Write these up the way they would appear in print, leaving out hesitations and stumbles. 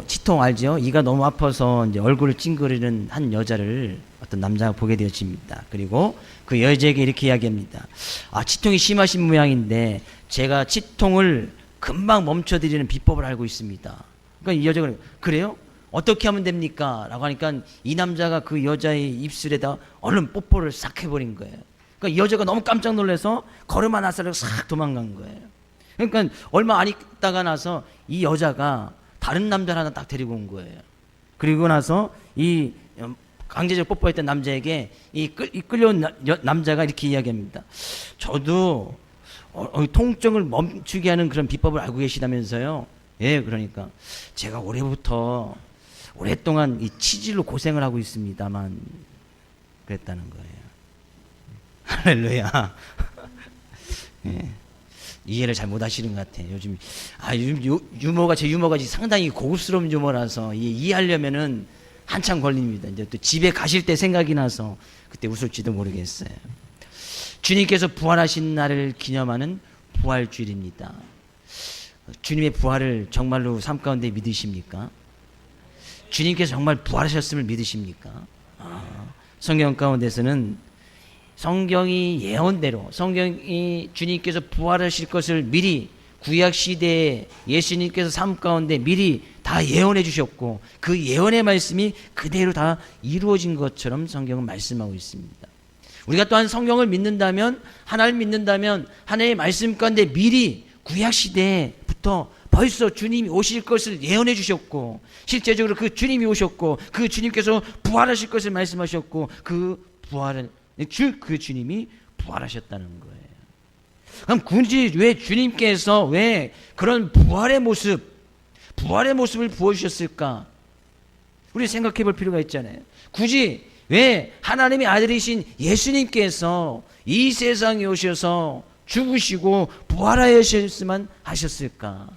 치통 알죠? 이가 너무 아파서 이제 얼굴을 찡그리는 한 여자를 어떤 남자가 보게 되어집니다. 그리고 그 여자에게 이렇게 이야기합니다. 치통이 심하신 모양인데 제가 치통을 금방 멈춰드리는 비법을 알고 있습니다. 그러니까 이 여자가 그래요? 어떻게 하면 됩니까? 라고 하니까 이 남자가 그 여자의 입술에다 얼른 뽀뽀를 싹 해버린 거예요. 그러니까 이 여자가 너무 깜짝 놀라서 걸음 하나 싹 도망간 거예요. 그러니까 얼마 안 있다가 나서 이 여자가 다른 남자를 하나 딱 데리고 온 거예요. 그리고 나서 이 강제적 뽀뽀했던 남자에게 이 끌려온 남자가 이렇게 이야기합니다. 저도 통증을 멈추게 하는 그런 비법을 알고 계시다면서요. 예, 그러니까 제가 오랫동안 이 치질로 고생을 하고 있습니다만 그랬다는 거예요. 할렐루야. 예. 이해를 잘 못하시는 것 같아요. 요즘 유머가 제 유머가 상당히 고급스러운 유머라서 이해하려면은 한참 걸립니다. 이제 또 집에 가실 때 생각이 나서 그때 웃을지도 모르겠어요. 주님께서 부활하신 날을 기념하는 부활주일입니다. 주님의 부활을 정말로 삶 가운데 믿으십니까? 주님께서 정말 부활하셨음을 믿으십니까? 성경 가운데서는 성경이 예언대로 성경이 주님께서 부활하실 것을 미리 구약시대에 예수님께서 삶 가운데 미리 다 예언해 주셨고 그 예언의 말씀이 그대로 다 이루어진 것처럼 성경은 말씀하고 있습니다. 우리가 또한 성경을 믿는다면 하나님을 믿는다면 하나님의 말씀 가운데 미리 구약시대부터 벌써 주님이 오실 것을 예언해 주셨고 실제적으로 그 주님이 오셨고 그 주님께서 부활하실 것을 말씀하셨고 그 주님이 부활하셨다는 거예요. 그럼 굳이 왜 주님께서 왜 그런 부활의 모습을 보여주셨을까? 우리 생각해 볼 필요가 있잖아요. 굳이 왜 하나님의 아들이신 예수님께서 이 세상에 오셔서 죽으시고 부활하셨으면 하셨을까?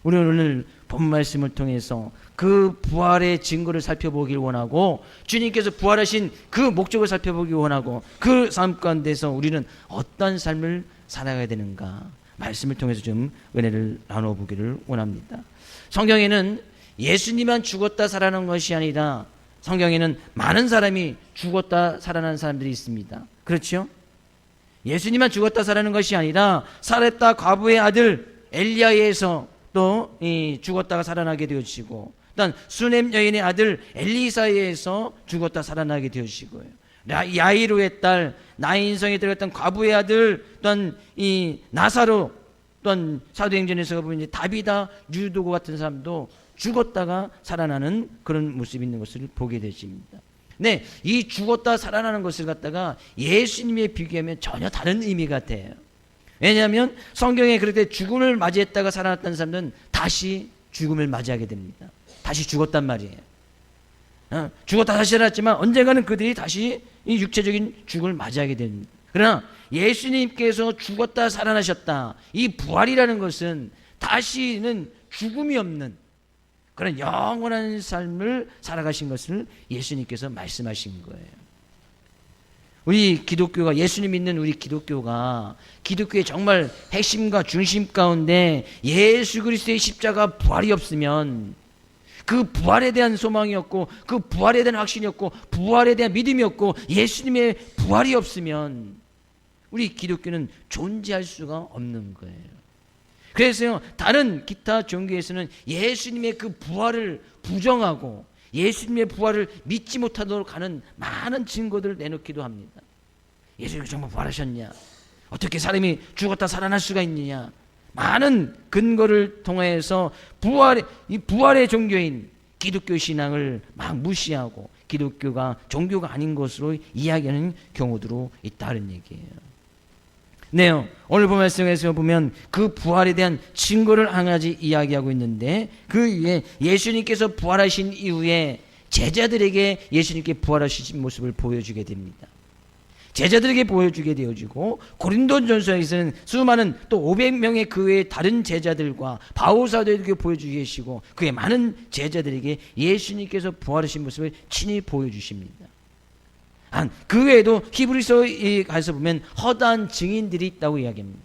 우리는 오늘 본 말씀을 통해서 그 부활의 증거를 살펴보길 원하고 주님께서 부활하신 그 목적을 살펴보길 원하고 그 삶 가운데서 우리는 어떤 삶을 살아가야 되는가 말씀을 통해서 좀 은혜를 나눠보기를 원합니다. 성경에는 예수님만 죽었다 살아난 것이 아니라 성경에는 많은 사람이 죽었다 살아난 사람들이 있습니다. 그렇죠? 예수님만 죽었다 살아난 것이 아니라 사렙다 과부의 아들 엘리야에서 또 죽었다가 살아나게 되어지고 일단 수넴 여인의 아들 엘리사에서 죽었다 살아나게 되어지고요. 야이로의 딸 나인성에 들어갔던 과부의 아들 또한 이 나사로 또한 사도행전에서 보면 다비다 유도고 같은 사람도 죽었다가 살아나는 그런 모습이 있는 것을 보게 되십니다. 네, 이 죽었다 살아나는 것을 갖다가 예수님에 비교하면 전혀 다른 의미 같아요. 왜냐하면 성경에 그럴 때 죽음을 맞이했다가 살아났다는 사람들은 다시 죽음을 맞이하게 됩니다. 다시 죽었단 말이에요. 죽었다 다시 살았지만 언젠가는 그들이 다시 이 육체적인 죽음을 맞이하게 됩니다. 그러나 예수님께서 죽었다 살아나셨다. 이 부활이라는 것은 다시는 죽음이 없는 그런 영원한 삶을 살아가신 것을 예수님께서 말씀하신 거예요. 우리 기독교가 예수님 믿는 우리 기독교가 기독교의 정말 핵심과 중심 가운데 예수 그리스도의 십자가 부활이 없으면 그 부활에 대한 소망이 없고 그 부활에 대한 확신이 없고 부활에 대한 믿음이 없고 예수님의 부활이 없으면 우리 기독교는 존재할 수가 없는 거예요. 그래서요 다른 기타 종교에서는 예수님의 그 부활을 부정하고 예수님의 부활을 믿지 못하도록 하는 많은 증거들을 내놓기도 합니다. 예수님이 정말 부활하셨냐? 어떻게 사람이 죽었다 살아날 수가 있느냐? 많은 근거를 통해서 이 부활의 종교인 기독교 신앙을 막 무시하고 기독교가 종교가 아닌 것으로 이야기하는 경우도 있다는 얘기예요. 네, 오늘 본 말씀에서 보면 그 부활에 대한 증거를 한 가지 이야기하고 있는데 그 위에 예수님께서 부활하신 이후에 제자들에게 예수님께 부활하신 모습을 보여주게 됩니다. 제자들에게 보여주게 되어지고 고린도전서에서는 수많은 또 500명의 그 외의 다른 제자들과 바울사도에게 보여주게 계시고 그의 많은 제자들에게 예수님께서 부활하신 모습을 친히 보여주십니다. 그 외에도 히브리서에 가서 보면 허다한 증인들이 있다고 이야기합니다.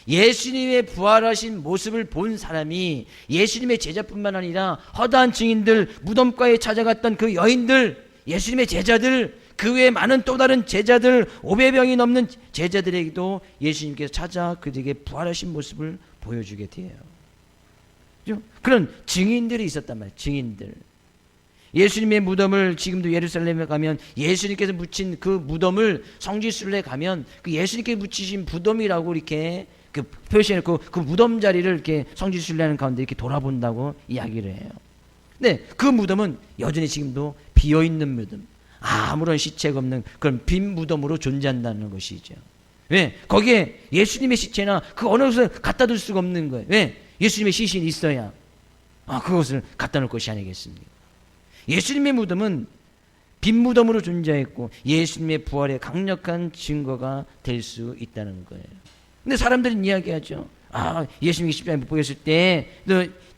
예수님의 부활하신 모습을 본 사람이 예수님의 제자뿐만 아니라 허다한 증인들, 무덤가에 찾아갔던 그 여인들, 예수님의 제자들, 그 외에 많은 또 다른 제자들, 500명이 넘는 제자들에게도 예수님께서 찾아 그들에게 부활하신 모습을 보여주게 돼요. 그런 증인들이 있었단 말이에요. 증인들. 예수님의 무덤을 지금도 예루살렘에 가면 예수님께서 묻힌 그 무덤을 성지순례 가면 그 예수님께서 묻히신 무덤이라고 이렇게 그 표시해놓고 그 무덤 자리를 이렇게 성지순례하는 가운데 이렇게 돌아본다고 이야기를 해요. 근데 그 무덤은 여전히 지금도 비어있는 무덤, 아무런 시체가 없는 그런 빈 무덤으로 존재한다는 것이죠. 왜? 거기에 예수님의 시체나 그 어느 것을 갖다 둘 수가 없는 거예요. 왜? 예수님의 시신이 있어야 그것을 갖다 놓을 것이 아니겠습니까? 예수님의 무덤은 빈 무덤으로 존재했고 예수님의 부활의 강력한 증거가 될 수 있다는 거예요. 근데 사람들은 이야기하죠. 예수님이 십자가에 못 보였을 때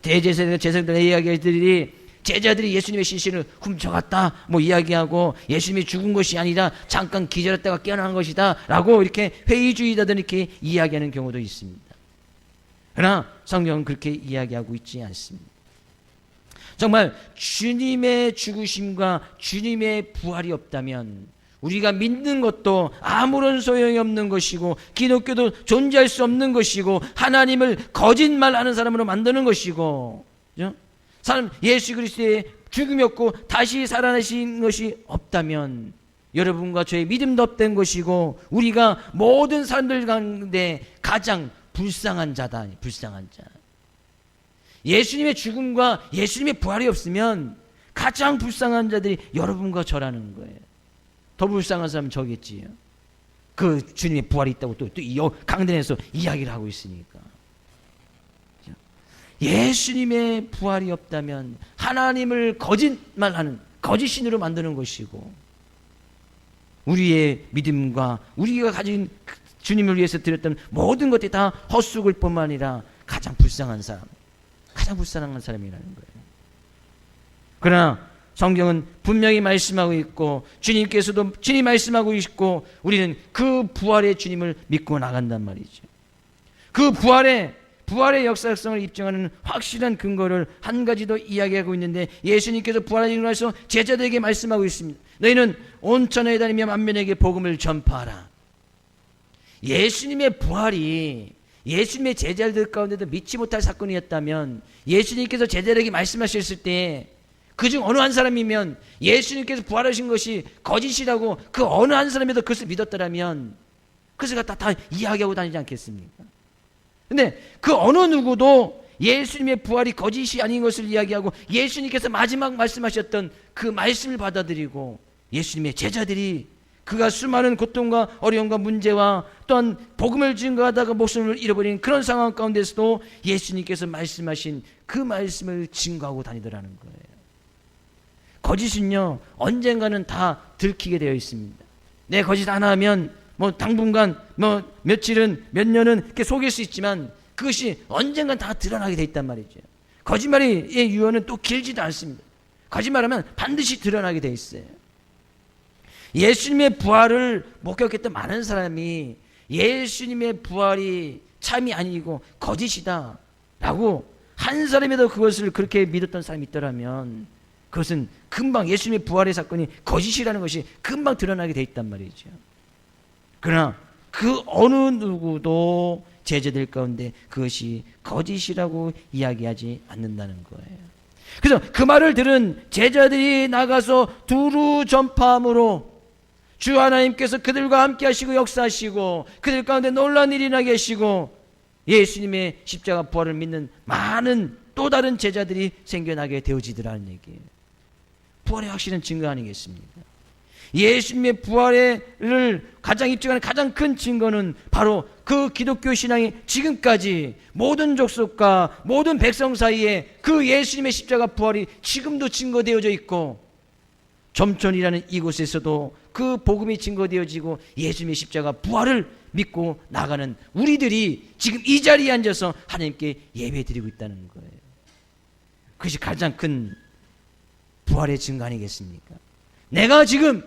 대제사장들 이야기들이 제자들이 예수님의 시신을 훔쳐갔다 이야기하고 예수님이 죽은 것이 아니라 잠깐 기절했다가 깨어난 것이다 라고 이렇게 회의주의자들은 이렇게 이야기하는 경우도 있습니다. 그러나 성경은 그렇게 이야기하고 있지 않습니다. 정말 주님의 죽으심과 주님의 부활이 없다면 우리가 믿는 것도 아무런 소용이 없는 것이고 기독교도 존재할 수 없는 것이고 하나님을 거짓말하는 사람으로 만드는 것이고, 그죠? 예수 그리스도의 죽음이 없고 다시 살아나신 것이 없다면 여러분과 저의 믿음도 없던 것이고 우리가 모든 사람들 가운데 가장 불쌍한 자다. 불쌍한 자. 예수님의 죽음과 예수님의 부활이 없으면 가장 불쌍한 자들이 여러분과 저라는 거예요. 더 불쌍한 사람은 저겠지요. 그 주님의 부활이 있다고 또 강단에서 이야기를 하고 있으니까. 예수님의 부활이 없다면 하나님을 거짓말하는 거짓신으로 만드는 것이고 우리의 믿음과 우리가 가진 주님을 위해서 드렸던 모든 것들이 다 헛수고일 뿐만 아니라 가장 불쌍한 사람, 가장 불쌍한 사람이라는 거예요. 그러나 성경은 분명히 말씀하고 있고 주님께서도 친히 말씀하고 있고 우리는 그 부활의 주님을 믿고 나간단 말이죠. 그 부활의 역사성을 입증하는 확실한 근거를 한 가지 더 이야기하고 있는데 예수님께서 부활하시고 나서 제자들에게 말씀하고 있습니다. 너희는 온 천하에 다니며 만민에게 복음을 전파하라. 예수님의 부활이 예수님의 제자들 가운데도 믿지 못할 사건이었다면 예수님께서 제자들에게 말씀하셨을 때 그중 어느 한 사람이면 예수님께서 부활하신 것이 거짓이라고 그 어느 한 사람이라도 그것을 믿었더라면 그것을 갖다 다 이야기하고 다니지 않겠습니까? 근데 그 어느 누구도 예수님의 부활이 거짓이 아닌 것을 이야기하고 예수님께서 마지막 말씀하셨던 그 말씀을 받아들이고 예수님의 제자들이 그가 수많은 고통과 어려움과 문제와 또한 복음을 증거하다가 목숨을 잃어버린 그런 상황 가운데서도 예수님께서 말씀하신 그 말씀을 증거하고 다니더라는 거예요. 거짓은요 언젠가는 다 들키게 되어 있습니다. 내 거짓 하나 하면 당분간 며칠은 몇 년은 이렇게 속일 수 있지만 그것이 언젠간 다 드러나게 돼 있단 말이죠. 거짓말의 유효는 또 길지도 않습니다. 거짓말하면 반드시 드러나게 돼 있어요. 예수님의 부활을 목격했던 많은 사람이 예수님의 부활이 참이 아니고 거짓이다 라고 한 사람이라도 그것을 그렇게 믿었던 사람이 있더라면 그것은 금방 예수님의 부활의 사건이 거짓이라는 것이 금방 드러나게 돼 있단 말이죠. 그러나 그 어느 누구도 제자들 가운데 그것이 거짓이라고 이야기하지 않는다는 거예요. 그래서 그 말을 들은 제자들이 나가서 두루 전파함으로 주 하나님께서 그들과 함께 하시고 역사하시고 그들 가운데 놀라운 일이 나게 하시고 예수님의 십자가 부활을 믿는 많은 또 다른 제자들이 생겨나게 되어지더라는 얘기예요. 부활의 확실한 증거 아니겠습니까? 예수님의 부활을 가장 입증하는 가장 큰 증거는 바로 그 기독교 신앙이 지금까지 모든 족속과 모든 백성 사이에 그 예수님의 십자가 부활이 지금도 증거되어져 있고 점촌이라는 이곳에서도 그 복음이 증거되어지고 예수님의 십자가 부활을 믿고 나가는 우리들이 지금 이 자리에 앉아서 하나님께 예배드리고 있다는 거예요. 그것이 가장 큰 부활의 증거 아니겠습니까? 내가 지금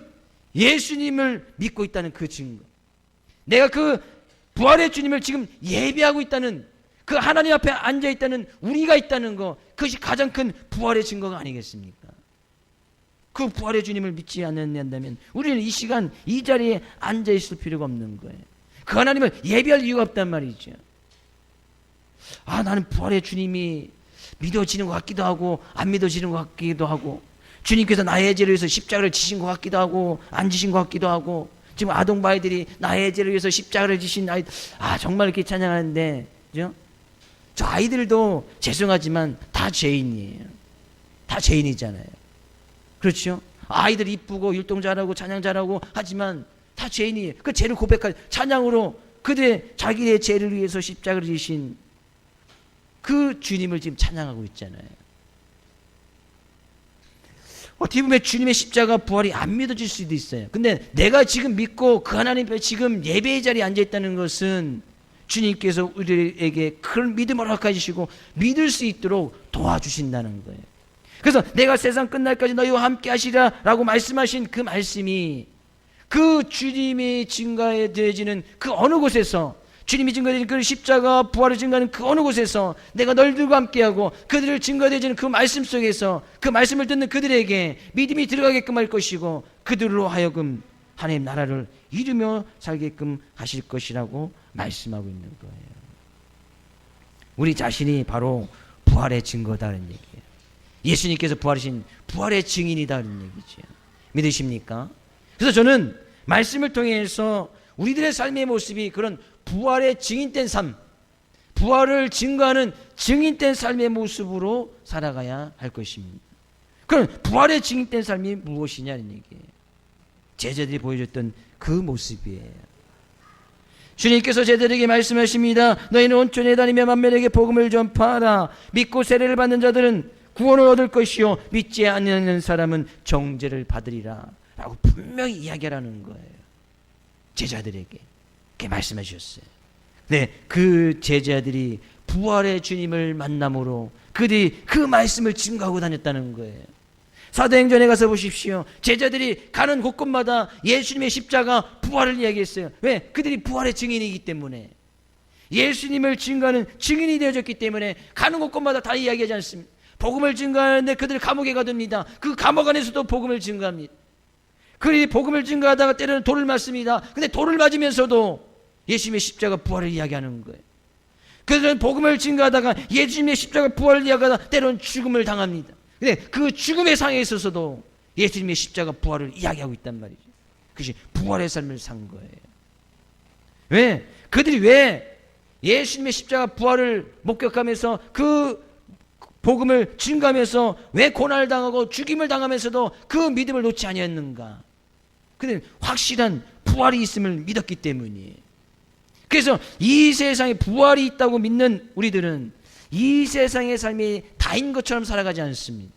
예수님을 믿고 있다는 그 증거, 내가 그 부활의 주님을 지금 예배하고 있다는, 그 하나님 앞에 앉아 있다는 우리가 있다는 거, 그것이 가장 큰 부활의 증거가 아니겠습니까? 그 부활의 주님을 믿지 않는다면 우리는 이 시간 이 자리에 앉아 있을 필요가 없는 거예요. 그 하나님을 예배할 이유가 없단 말이죠. 나는 부활의 주님이 믿어지는 것 같기도 하고 안 믿어지는 것 같기도 하고, 주님께서 나의 죄를 위해서 십자가를 지신 것 같기도 하고 안 지신 것 같기도 하고, 지금 아동바이들이 나의 죄를 위해서 십자가를 지신 아이, 정말 이렇게 찬양하는데, 그죠? 저 아이들도 죄송하지만 다 죄인이에요. 다 죄인이잖아요. 그렇죠? 아이들 이쁘고 율동 잘하고 찬양 잘하고 하지만 다 죄인이에요. 그 죄를 고백할 찬양으로 그들의 자기의 죄를 위해서 십자가를 지신 그 주님을 지금 찬양하고 있잖아요. 어떻게 보면 주님의 십자가 부활이 안 믿어질 수도 있어요. 근데 내가 지금 믿고 그 하나님 앞에 지금 예배의 자리에 앉아 있다는 것은 주님께서 우리에게 그런 믿음을 허락해 주시고 믿을 수 있도록 도와주신다는 거예요. 그래서 내가 세상 끝날까지 너희와 함께 하시라 라고 말씀하신 그 말씀이, 그 주님이 증거되어지는 그 어느 곳에서, 주님이 증거되는 그 십자가 부활을 증거하는 그 어느 곳에서 내가 너희들과 함께하고 그들을 증거되어지는 그 말씀 속에서 그 말씀을 듣는 그들에게 믿음이 들어가게끔 할 것이고, 그들로 하여금 하나님 나라를 이루며 살게끔 하실 것이라고 말씀하고 있는 거예요. 우리 자신이 바로 부활의 증거다는 얘기예요. 예수님께서 부활하신 부활의 증인이다는 얘기죠. 믿으십니까? 그래서 저는 말씀을 통해서 우리들의 삶의 모습이 그런 부활의 증인된 삶, 부활을 증거하는 증인된 삶의 모습으로 살아가야 할 것입니다. 그럼 부활의 증인된 삶이 무엇이냐는 얘기예요. 제자들이 보여줬던 그 모습이에요. 주님께서 제자들에게 말씀하십니다. 너희는 온 천에 다니며 만민에게 복음을 전파하라. 믿고 세례를 받는 자들은 구원을 얻을 것이요 믿지 않는 사람은 정죄를 받으리라 라고 분명히 이야기하라는 거예요. 제자들에게 그렇게 말씀해 주셨어요. 네, 그 제자들이 부활의 주님을 만남으로 그들이 그 말씀을 증거하고 다녔다는 거예요. 사도행전에 가서 보십시오. 제자들이 가는 곳곳마다 예수님의 십자가 부활을 이야기했어요. 왜? 그들이 부활의 증인이기 때문에, 예수님을 증거하는 증인이 되어졌기 때문에 가는 곳곳마다 다 이야기하지 않습니다. 복음을 증거하는데 그들 감옥에 가둡니다. 그 감옥 안에서도 복음을 증거합니다. 그들이 복음을 증거하다가 때로는 돌을 맞습니다. 근데 돌을 맞으면서도 예수님의 십자가 부활을 이야기하는 거예요. 그들은 복음을 증거하다가 예수님의 십자가 부활을 이야기하다 때로는 죽음을 당합니다. 근데 그 죽음의 상에 있어서도 예수님의 십자가 부활을 이야기하고 있단 말이죠. 그것이 부활의 삶을 산 거예요. 왜? 그들이 왜 예수님의 십자가 부활을 목격하면서 그 복음을 증거하면서 왜 고난을 당하고 죽임을 당하면서도 그 믿음을 놓지 아니했는가? 그들은 확실한 부활이 있음을 믿었기 때문이에요. 그래서 이 세상에 부활이 있다고 믿는 우리들은 이 세상의 삶이 다인 것처럼 살아가지 않습니다.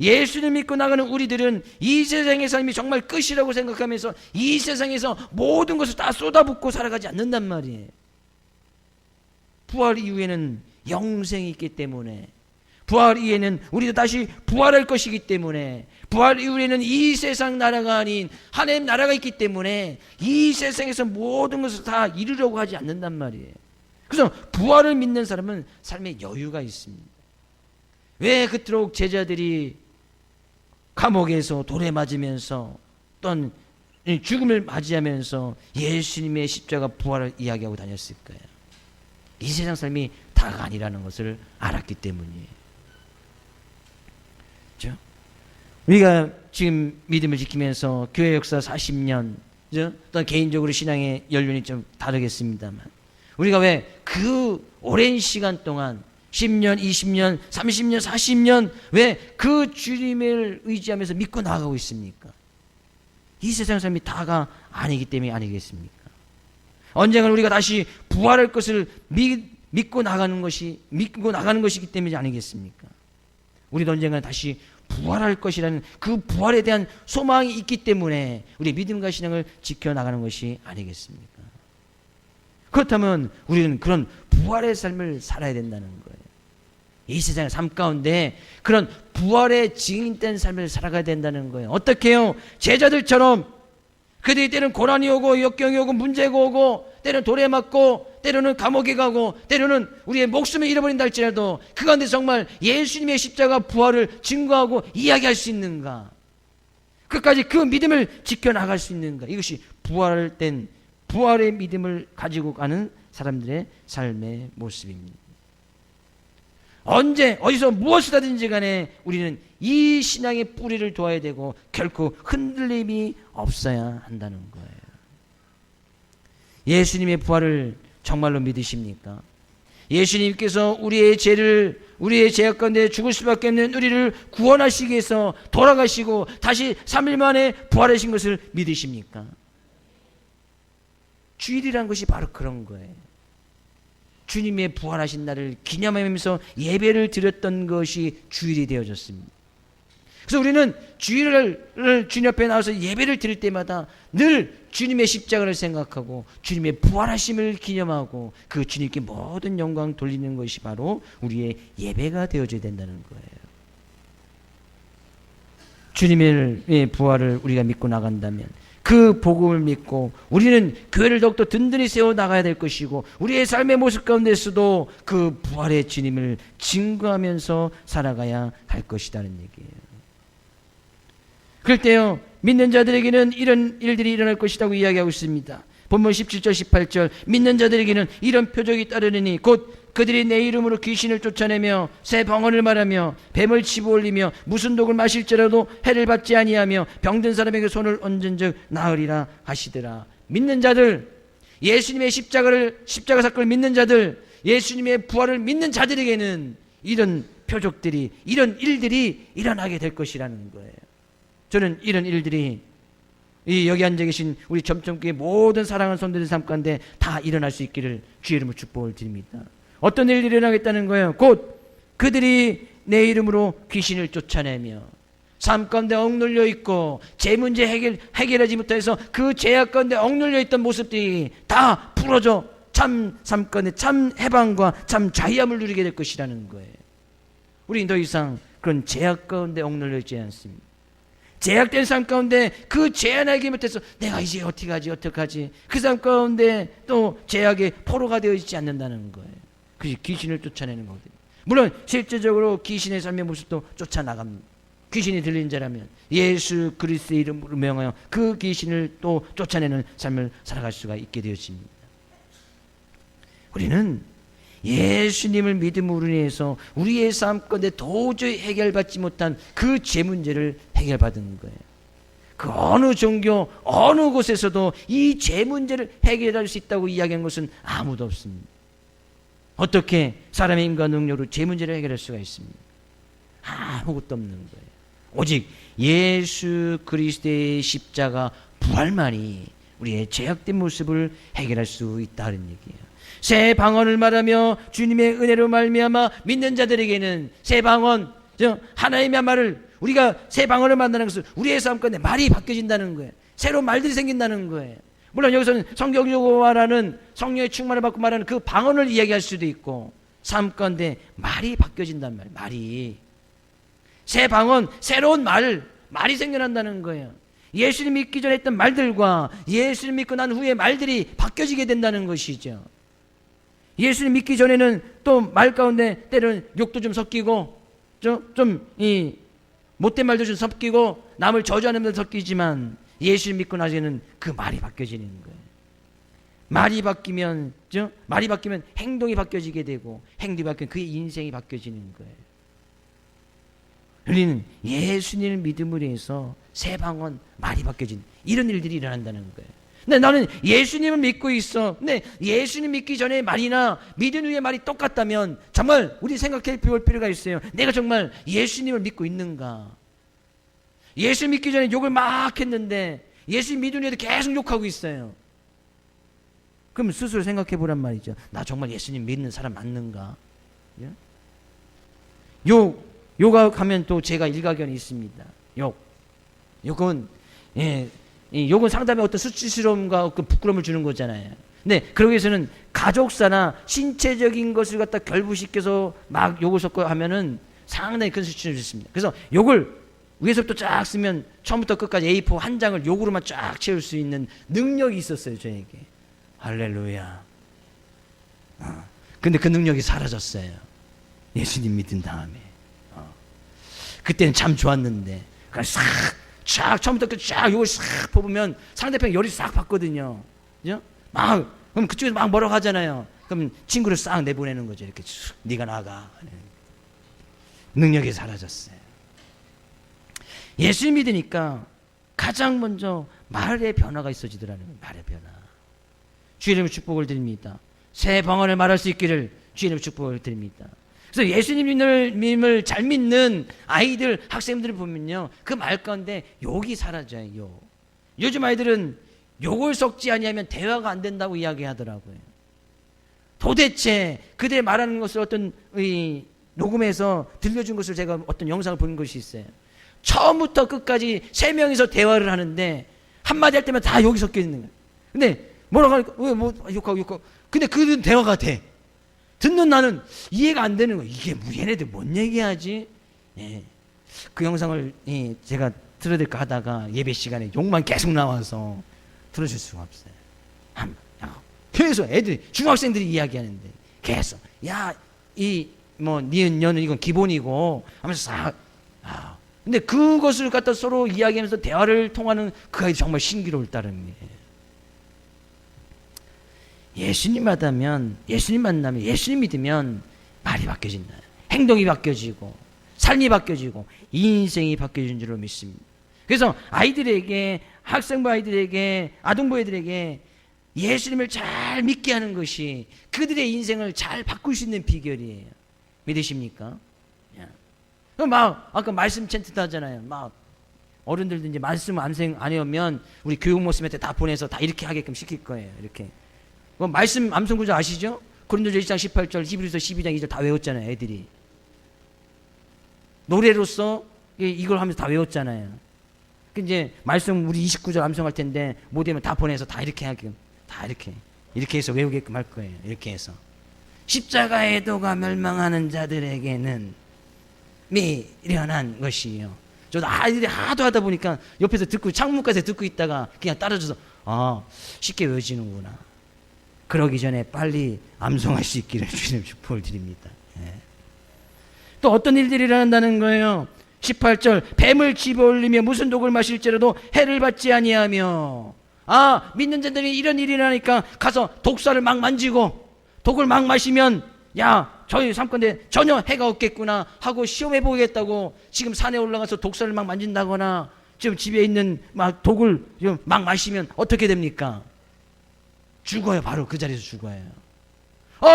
예수를 믿고 나가는 우리들은 이 세상의 삶이 정말 끝이라고 생각하면서 이 세상에서 모든 것을 다 쏟아붓고 살아가지 않는단 말이에요. 부활 이후에는 영생이 있기 때문에, 부활 이후에는 우리도 다시 부활할 것이기 때문에, 부활 이후에는 이 세상 나라가 아닌 하나님 나라가 있기 때문에 이 세상에서 모든 것을 다 이루려고 하지 않는단 말이에요. 그래서 부활을 믿는 사람은 삶에 여유가 있습니다. 왜 그토록 제자들이 감옥에서 돌에 맞으면서 또한 죽음을 맞이하면서 예수님의 십자가 부활을 이야기하고 다녔을까요? 이 세상 삶이 다가 아니라는 것을 알았기 때문이에요. 그렇죠? 우리가 지금 믿음을 지키면서 교회 역사 40년, 그렇죠? 또한 개인적으로 신앙의 연륜이 좀 다르겠습니다만, 우리가 왜 그 오랜 시간 동안 10년, 20년, 30년, 40년 왜 그 주님을 의지하면서 믿고 나아가고 있습니까? 이 세상 삶이 다가 아니기 때문이 아니겠습니까? 언젠가 우리가 다시 부활할 것을 믿고 나가는 것이기 때문이 아니겠습니까? 우리도 언젠가 다시 부활할 것이라는 그 부활에 대한 소망이 있기 때문에 우리 믿음과 신앙을 지켜나가는 것이 아니겠습니까? 그렇다면 우리는 그런 부활의 삶을 살아야 된다는 거예요. 이 세상의 삶 가운데 그런 부활의 증인된 삶을 살아가야 된다는 거예요. 어떻게 해요? 제자들처럼 그들이 때는 고난이 오고 역경이 오고 문제가 오고 때로는 돌에 맞고, 때로는 감옥에 가고, 때로는 우리의 목숨을 잃어버린다 할지라도 그 가운데 정말 예수님의 십자가 부활을 증거하고 이야기할 수 있는가? 끝까지 그 믿음을 지켜나갈 수 있는가? 이것이 부활된 부활의 믿음을 가지고 가는 사람들의 삶의 모습입니다. 언제 어디서 무엇을 하든지 간에 우리는 이 신앙의 뿌리를 둬야 되고 결코 흔들림이 없어야 한다는 거예요. 예수님의 부활을 정말로 믿으십니까? 예수님께서 우리의 죄악 가운데 죽을 수밖에 없는 우리를 구원하시기 위해서 돌아가시고 다시 3일 만에 부활하신 것을 믿으십니까? 주일이란 것이 바로 그런 거예요. 주님의 부활하신 날을 기념하면서 예배를 드렸던 것이 주일이 되어졌습니다. 그래서 우리는 주일을 주님 앞에 나와서 예배를 드릴 때마다 늘 주님의 십자가를 생각하고 주님의 부활하심을 기념하고 그 주님께 모든 영광 돌리는 것이 바로 우리의 예배가 되어져야 된다는 거예요. 주님의 부활을 우리가 믿고 나간다면 그 복음을 믿고 우리는 교회를 더욱더 든든히 세워 나가야 될 것이고 우리의 삶의 모습 가운데서도 그 부활의 주님을 증거하면서 살아가야 할 것이라는 얘기예요. 그럴 때요, 믿는 자들에게는 이런 일들이 일어날 것이라고 이야기하고 있습니다. 본문 17절 18절, 믿는 자들에게는 이런 표적이 따르느니 곧 그들이 내 이름으로 귀신을 쫓아내며 새 방언을 말하며 뱀을 집어올리며 무슨 독을 마실지라도 해를 받지 아니하며 병든 사람에게 손을 얹은 즉 나으리라 하시더라. 믿는 자들, 예수님의 십자가 사건을 믿는 자들, 예수님의 부활을 믿는 자들에게는 이런 표적들이, 이런 일들이 일어나게 될 것이라는 거예요. 저는 이런 일들이 여기 앉아 계신 우리 점점교회 모든 사랑하는 성도들 삶 가운데 다 일어날 수 있기를 주의 이름으로 축복을 드립니다. 어떤 일이 일어나겠다는 거예요? 곧 그들이 내 이름으로 귀신을 쫓아내며 삶 가운데 억눌려 있고 제 문제 해결하지 못해서 그 죄악 가운데 억눌려 있던 모습들이 다 풀어져 참 삶 가운데 참 해방과 참 자유함을 누리게 될 것이라는 거예요. 우리 더 이상 그런 죄악 가운데 억눌려 있지 않습니다. 제약된 삶 가운데 그 죄안 알게 못해서 내가 이제 어떡하지 그 삶 가운데 또 죄악의 포로가 되어 있지 않는다는 거예요. 그래서 귀신을 쫓아내는 거거든요. 물론 실제적으로 귀신의 삶의 모습도 쫓아나갑니다. 귀신이 들린 자라면 예수 그리스도의 이름으로 명하여 그 귀신을 또 쫓아내는 삶을 살아갈 수가 있게 되었습니다. 우리는 예수님을 믿음으로 인해서 우리의 삶 가운데 도저히 해결받지 못한 그 죄 문제를 해결받은 거예요. 그 어느 종교 어느 곳에서도 이 죄 문제를 해결할 수 있다고 이야기한 것은 아무도 없습니다. 어떻게 사람의 힘과 능력으로 죄 문제를 해결할 수가 있습니까? 아무것도 없는 거예요. 오직 예수 그리스도의 십자가 부활만이 우리의 죄악된 모습을 해결할 수 있다는 얘기예요. 새 방언을 말하며 주님의 은혜로 말미암아 믿는 자들에게는 새 방언, 하나님의 말을 우리가 새 방언을 만나는 것은 우리의 삶 가운데 말이 바뀌어진다는 거예요. 새로운 말들이 생긴다는 거예요. 물론 여기서는 성경적으로 말하는 성령의 충만을 받고 말하는 그 방언을 이야기할 수도 있고 삶 가운데 말이 바뀌어진단 말이에요. 말이 새 방언, 새로운 말이 생겨난다는 거예요. 예수님 믿기 전에 했던 말들과 예수님 믿고 난 후에 말들이 바뀌어지게 된다는 것이죠. 예수님 믿기 전에는 또 말 가운데 때로는 욕도 좀 섞이고 이 못된 말도 좀 섞이고 남을 저주하는 말도 섞이지만 예수님 믿고 나서는 그 말이 바뀌어지는 거예요. 말이 바뀌면 행동이 바뀌어지게 되고 행동이 바뀌면 그의 인생이 바뀌어지는 거예요. 우리는 예수님을 믿음으로 해서 새 방언 말이 바뀌어진 이런 일들이 일어난다는 거예요. 근데 나는 예수님을 믿고 있어. 근데 예수님 믿기 전에 말이나 믿은 후의 말이 똑같다면 정말 우리 생각해 볼 필요가 있어요. 내가 정말 예수님을 믿고 있는가? 예수 믿기 전에 욕을 막 했는데 예수 믿은 후에도 계속 욕하고 있어요. 그럼 스스로 생각해 보란 말이죠. 나 정말 예수님 믿는 사람 맞는가? 욕하면 또 제가 일가견이 있습니다. 욕은 욕은 상당히 어떤 수치스러움과 어떤 부끄러움을 주는 거잖아요. 근데 그러기 위해서는 가족사나 신체적인 것을 갖다 결부시켜서 막 욕을 섞어 하면은 상당히 큰 수치를 줬습니다. 그래서 욕을 위에서부터 쫙 쓰면 처음부터 끝까지 A4 한 장을 욕으로만 쫙 채울 수 있는 능력이 있었어요, 저에게. 할렐루야. 근데 그 능력이 사라졌어요. 예수님 믿은 다음에. 그때는 참 좋았는데, 그냥 쫙 처음부터 쫙 요걸 싹 뽑으면 상대편 열이 싹 받거든요. 그죠? 그럼 그쪽에서 막 뭐라고 하잖아요. 그럼 친구를 싹 내보내는 거죠. 이렇게 쭉 네가 나가. 능력이 사라졌어요. 예수 믿으니까 가장 먼저 말의 변화가 있어지더라는 거예요. 말의 변화. 주의 이름으로 축복을 드립니다. 새 방언을 말할 수 있기를 주의 이름으로 축복을 드립니다. 그래서 예수님을 잘 믿는 아이들, 학생들을 보면요, 그 말 가운데 욕이 사라져요. 욕. 요즘 아이들은 욕을 섞지 아니하면 대화가 안 된다고 이야기하더라고요. 도대체 그들이 말하는 것을 어떤 녹음해서 들려준 것을 제가 어떤 영상을 본 것이 있어요. 처음부터 끝까지 3명이서 대화를 하는데 한마디 할 때만 다 욕이 섞여 있는 거예요. 근데 뭐라고 하니까 욕하고 근데 그들은 대화가 돼. 듣는 나는 이해가 안 되는 거예요. 이게 얘네들 뭔 얘기하지? 예. 그 영상을 제가 틀어드릴까 하다가 예배 시간에 욕만 계속 나와서 틀어줄 수가 없어요. 계속 애들이, 중학생들이 이야기하는데 계속 니은 년은 이건 기본이고 하면서 근데 그것을 갖다 서로 이야기하면서 대화를 통하는 그 아이들이 정말 신기로울 따름이에요. 예수님 만나면, 예수님 믿으면 말이 바뀌어진다. 행동이 바뀌어지고 삶이 바뀌어지고 인생이 바뀌어진 줄로 믿습니다. 그래서 아이들에게, 학생부 아이들에게, 아동부 아이들에게 예수님을 잘 믿게 하는 것이 그들의 인생을 잘 바꿀 수 있는 비결이에요. 믿으십니까? 아까 말씀 챈트도 하잖아요. 어른들도 이제 말씀 안 해오면 우리 교육 모습한테 다 보내서 다 이렇게 하게끔 시킬 거예요. 이렇게. 말씀 암송 구절 아시죠? 고린도서 1장 18절, 히브리서 12장 2절 다 외웠잖아요. 애들이. 노래로서 이걸 하면서 다 외웠잖아요. 이제 말씀 우리 29절 암송할 텐데 못 외우면 다 보내서 다 이렇게 하게끔, 다 이렇게 해서 외우게끔 할 거예요. 이렇게 해서. 십자가의 도가 멸망하는 자들에게는 미련한 것이요. 저도 아이들이 하도 하다 보니까 옆에서 듣고 창문까지 듣고 있다가 그냥 따라줘서 쉽게 외워지는구나. 그러기 전에 빨리 암송할 수 있기를 주님 축복을 드립니다. 또 어떤 일들이 일어난다는 거예요. 18절 뱀을 집어올리며 무슨 독을 마실지라도 해를 받지 아니하며. 믿는 자들이 이런 일이 일어나니까 가서 독사를 막 만지고 독을 막 마시면 저희 삼건대 전혀 해가 없겠구나 하고 시험해 보겠다고 지금 산에 올라가서 독사를 막 만진다거나 지금 집에 있는 독을 막 마시면 어떻게 됩니까? 죽어요. 바로 그 자리에서 죽어요.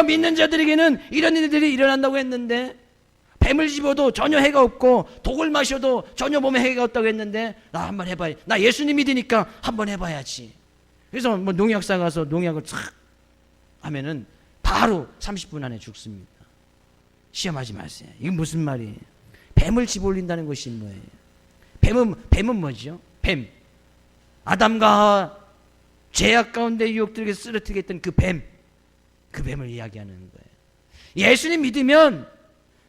믿는 자들에게는 이런 일들이 일어난다고 했는데, 뱀을 집어도 전혀 해가 없고 독을 마셔도 전혀 몸에 해가 없다고 했는데, 나 한번 해봐야, 나 예수님 믿으니까 한번 해봐야지. 그래서 농약사 가서 농약을 촥 하면은 바로 30분 안에 죽습니다. 시험하지 마세요. 이건 무슨 말이에요? 뱀을 집어올린다는 것이 뭐예요? 뱀은 뭐죠? 뱀. 아담과 하와 죄악 가운데 유혹들에게 쓰러뜨리게 했던 그 뱀을 이야기하는 거예요. 예수님 믿으면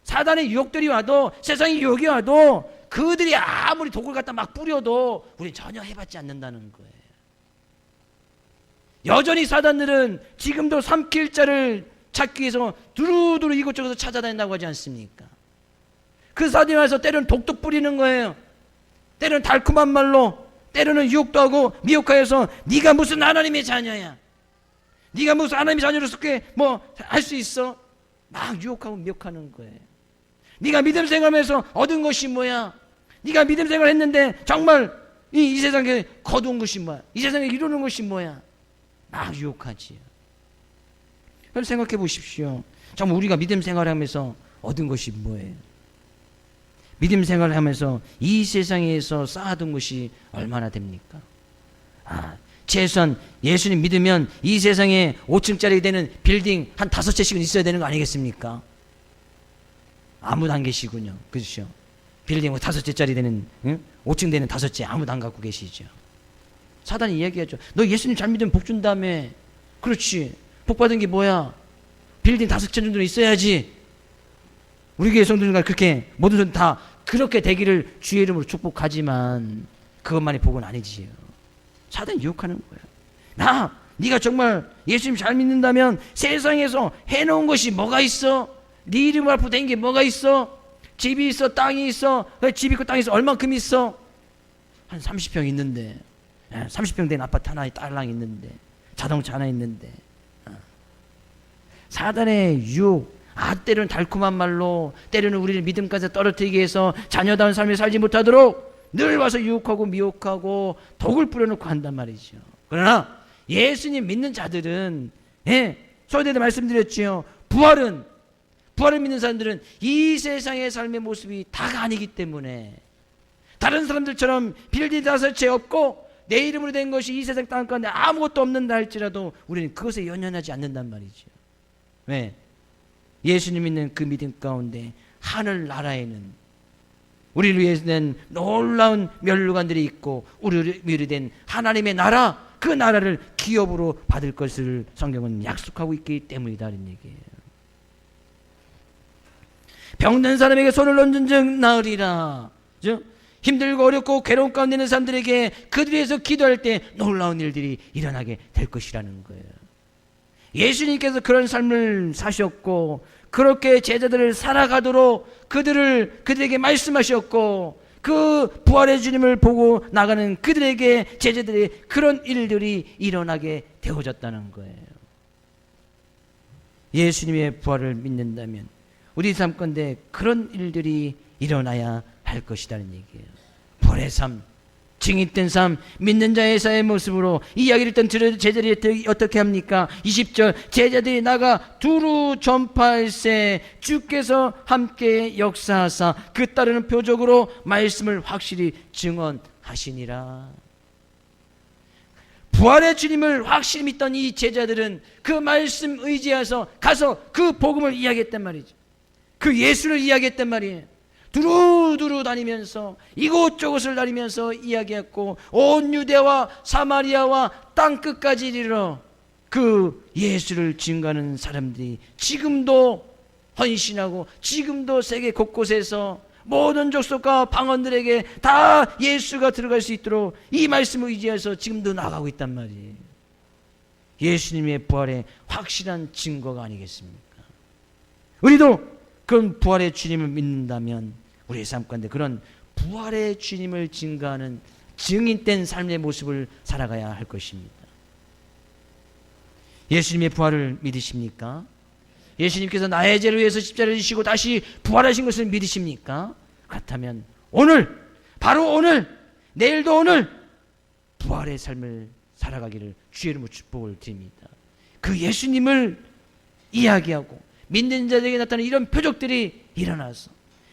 사단의 유혹들이 와도, 세상의 유혹이 와도 그들이 아무리 독을 갖다 막 뿌려도 우리는 전혀 해받지 않는다는 거예요. 여전히 사단들은 지금도 삼킬 자를 찾기 위해서 두루두루 이곳저곳 찾아다닌다고 하지 않습니까? 그 사단이 와서 때로는 독도 뿌리는 거예요. 때로는 달콤한 말로, 때로는 유혹도 하고 미혹하여서 네가 무슨 하나님의 자녀야, 네가 무슨 하나님의 자녀로서 할 수 있어, 막 유혹하고 미혹하는 거예요. 네가 믿음 생활하면서 얻은 것이 뭐야, 네가 믿음 생활을 했는데 정말 이 세상에 거둔 것이 뭐야, 이 세상에 이루는 것이 뭐야, 막 유혹하지요. 그럼 생각해 보십시오. 정말 우리가 믿음 생활하면서 얻은 것이 뭐예요? 믿음 생활을 하면서 이 세상에서 쌓아둔 것이 얼마나 됩니까? 최소한 예수님 믿으면 이 세상에 5층짜리 되는 빌딩 한 5채씩은 있어야 되는 거 아니겠습니까? 아무도 안 계시군요. 그렇죠? 빌딩 5채짜리 되는, 5층 되는 5채 아무도 안 갖고 계시죠. 사단이 이야기하죠. 너 예수님 잘 믿으면 복 준다며. 그렇지. 복 받은 게 뭐야? 빌딩 5채 정도는 있어야지. 우리 교회 성도들과 그렇게 모든 분 다 그렇게 되기를 주의 이름으로 축복하지만 그것만이 복은 아니지요. 사단이 유혹하는 거예요. 네가 정말 예수님 잘 믿는다면 세상에서 해놓은 것이 뭐가 있어? 네 이름 앞으로 된 게 뭐가 있어? 집이 있어? 땅이 있어? 집 있고 땅이 있어? 얼만큼 있어? 한 30평 있는데, 30평 된 아파트 하나에 딸랑 있는데, 자동차 하나 있는데, 사단의 유혹, 때로는 달콤한 말로, 때로는 우리를 믿음까지 떨어뜨리기 위해서 자녀다운 삶을 살지 못하도록 늘 와서 유혹하고 미혹하고 독을 뿌려놓고 한단 말이죠. 그러나 예수님 믿는 자들은, 소위대도 말씀드렸지요. 부활을 믿는 사람들은 이 세상의 삶의 모습이 다가 아니기 때문에 다른 사람들처럼 빌딩 다섯 채 없고 내 이름으로 된 것이 이 세상 땅 가운데 아무것도 없는다 할지라도 우리는 그것에 연연하지 않는단 말이죠. 왜? 예수님 믿는 그 믿음 가운데 하늘 나라에는 우리를 위해서 낸 놀라운 면류관들이 있고 우리를 위해 된 하나님의 나라, 그 나라를 기업으로 받을 것을 성경은 약속하고 있기 때문이다 이런 얘기예요. 병든 사람에게 손을 얹은 즉 나으리라. 힘들고 어렵고 괴로운 가운데 있는 사람들에게 그들을 위해서 기도할 때 놀라운 일들이 일어나게 될 것이라는 거예요. 예수님께서 그런 삶을 사셨고 그렇게 제자들을 살아가도록 그들에게 말씀하셨고 그 부활의 주님을 보고 나가는 그들에게 제자들의 그런 일들이 일어나게 되어졌다는 거예요. 예수님의 부활을 믿는다면 우리 삶 가운데 그런 일들이 일어나야 할 것이라는 얘기예요. 부활의 삶, 증인된 삶, 믿는 자의 사의 모습으로 이야기를 듣던 제자들이 어떻게 합니까? 20절 제자들이 나가 두루 전파할세 주께서 함께 역사하사 그 따르는 표적으로 말씀을 확실히 증언하시니라. 부활의 주님을 확실히 믿던 이 제자들은 그 말씀 의지해서 가서 그 복음을 이야기했단 말이죠. 그 예수를 이야기했단 말이에요. 두루두루 다니면서 이곳저곳을 다니면서 이야기했고 온 유대와 사마리아와 땅끝까지 이르러 그 예수를 증거하는 사람들이 지금도 헌신하고 지금도 세계 곳곳에서 모든 족속과 방언들에게 다 예수가 들어갈 수 있도록 이 말씀을 의지해서 지금도 나가고 있단 말이에요. 예수님의 부활의 확실한 증거가 아니겠습니까? 우리도 그런 부활의 주님을 믿는다면 우리의 삶 가운데 그런 부활의 주님을 증거하는 증인된 삶의 모습을 살아가야 할 것입니다. 예수님의 부활을 믿으십니까? 예수님께서 나의 죄를 위해서 십자가를 지시고 다시 부활하신 것을 믿으십니까? 그렇다면 오늘, 바로 오늘, 내일도 오늘 부활의 삶을 살아가기를 주의 이름으로 축복을 드립니다. 그 예수님을 이야기하고 믿는 자들에게 나타나는 이런 표적들이 일어나서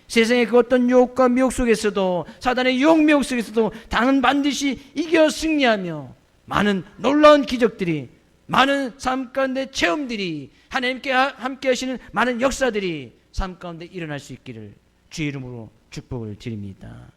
세상의 그 어떤 유혹과 미혹 속에서도 사단의 유혹 미혹 속에서도 당은 반드시 이겨 승리하며 많은 놀라운 기적들이, 많은 삶 가운데 체험들이, 하나님께 함께 하시는 많은 역사들이 삶 가운데 일어날 수 있기를 주의 이름으로 축복을 드립니다.